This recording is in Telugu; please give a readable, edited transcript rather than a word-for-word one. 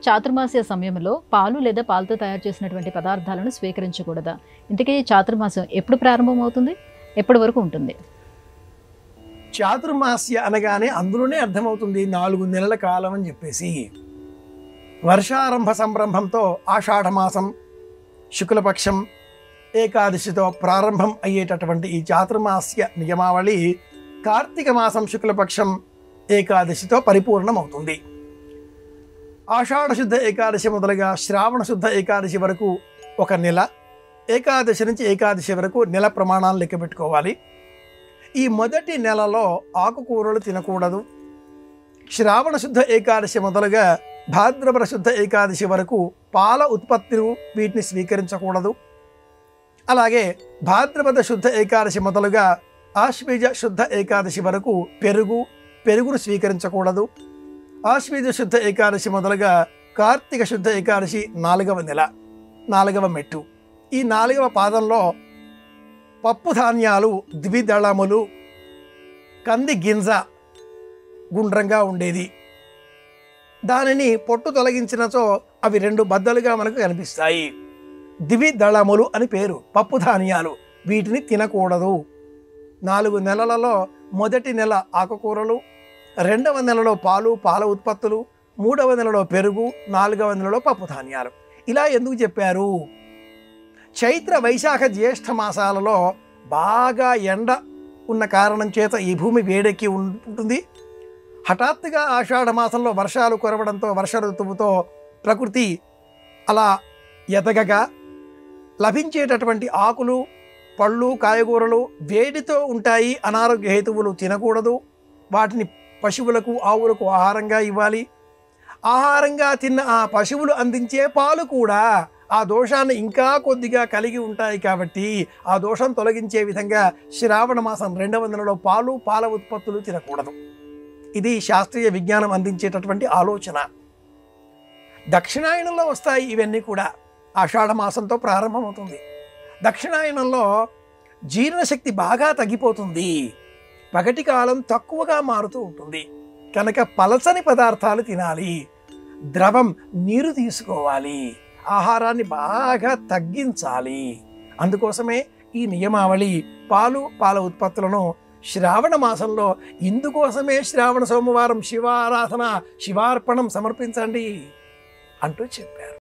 చాతుర్మాస్య సమయంలో పాలు లేదా పాలతో తయారు చేసినటువంటి పదార్థాలను స్వీకరించకూడదా? ఇంతకీ చాతుర్మాసం ఎప్పుడు ప్రారంభమవుతుంది? ఎప్పటి వరకు ఉంటుంది? చాతుర్మాస్య అనగానే అందులోనే అర్థమవుతుంది 4 నెలల కాలం అని చెప్పేసి. వర్షారంభ సంరంభంతో ఆషాఢమాసం శుక్లపక్షం ఏకాదశితో ప్రారంభం అయ్యేటటువంటి ఈ చాతుర్మాస్య నియమావళి కార్తీక మాసం శుక్లపక్షం ఏకాదశితో పరిపూర్ణమవుతుంది. ఆషాఢ శుద్ధ ఏకాదశి మొదలుగా శ్రావణ శుద్ధ ఏకాదశి వరకు ఒక నెల, ఏకాదశి నుంచి ఏకాదశి వరకు నెల ప్రమాణాలు లెక్క పెట్టుకోవాలి. ఈ మొదటి నెలలో ఆకుకూరలు తినకూడదు. శ్రావణ శుద్ధ ఏకాదశి మొదలుగా భాద్రపద శుద్ధ ఏకాదశి వరకు పాల ఉత్పత్తులు వీటిని స్వీకరించకూడదు. అలాగే భాద్రపద శుద్ధ ఏకాదశి మొదలుగా ఆశ్వీజ శుద్ధ ఏకాదశి వరకు పెరుగును స్వీకరించకూడదు. ఆశ్వీజ శుద్ధ ఏకాదశి మొదలుగా కార్తీక శుద్ధ ఏకాదశి 4వ నెల, 4వ మెట్టు. ఈ 4వ పాదంలో పప్పు ధాన్యాలు, ద్విదళములు, కంది గింజ గుండ్రంగా ఉండేది, దానిని పొట్టు తొలగించినచో అవి 2 బద్దలుగా మనకు కనిపిస్తాయి. ద్విదళములు అని పేరు, పప్పు ధాన్యాలు. వీటిని తినకూడదు. 4 నెలలలో మొదటి నెల ఆకుకూరలు, 2వ నెలలో పాలు, పాల ఉత్పత్తులు, 3వ నెలలో పెరుగు, 4వ నెలలో పప్పు ధాన్యాలు. ఇలా ఎందుకు చెప్పారు? చైత్ర వైశాఖ జ్యేష్ఠ మాసాలలో బాగా ఎండ ఉన్న కారణం చేత ఈ భూమి వేడెక్కి ఉంటుంది. హఠాత్తుగా ఆషాఢ మాసంలో వర్షాలు కురవడంతో, వర్ష ఋతువుతో ప్రకృతి అలా ఎదగగా లభించేటటువంటి ఆకులు, పళ్ళు, కాయగూరలు వేడితో ఉంటాయి. అనారోగ్య హేతువులు తినకూడదు. వాటిని పశువులకు, ఆవులకు ఆహారంగా ఇవ్వాలి. ఆహారంగా తిన్న ఆ పశువులు అందించే పాలు కూడా ఆ దోషాన్ని ఇంకా కొద్దిగా కలిగి ఉంటాయి. కాబట్టి ఆ దోషం తొలగించే విధంగా శ్రావణ మాసం 2వ నెలలో పాలు, పాల ఉత్పత్తులు తినకూడదు. ఇది శాస్త్రీయ విజ్ఞానం అందించేటటువంటి ఆలోచన. దక్షిణాయనంలో వస్తాయి ఇవన్నీ కూడా. ఆషాఢ మాసంతో ప్రారంభమవుతుంది. దక్షిణాయనంలో జీర్ణశక్తి బాగా తగ్గిపోతుంది. పగటి కాలం తక్కువగా మారుతూ ఉంటుంది. కనుక పలచని పదార్థాలు తినాలి. ద్రవం, నీరు తీసుకోవాలి. ఆహారాన్ని బాగా తగ్గించాలి. అందుకోసమే ఈ నియమావళి పాలు, పాల ఉత్పత్తులను శ్రావణ మాసంలో, ఇందుకోసమే శ్రావణ సోమవారం శివారాధన, శివార్పణం సమర్పించండి అంటూ చెప్పారు.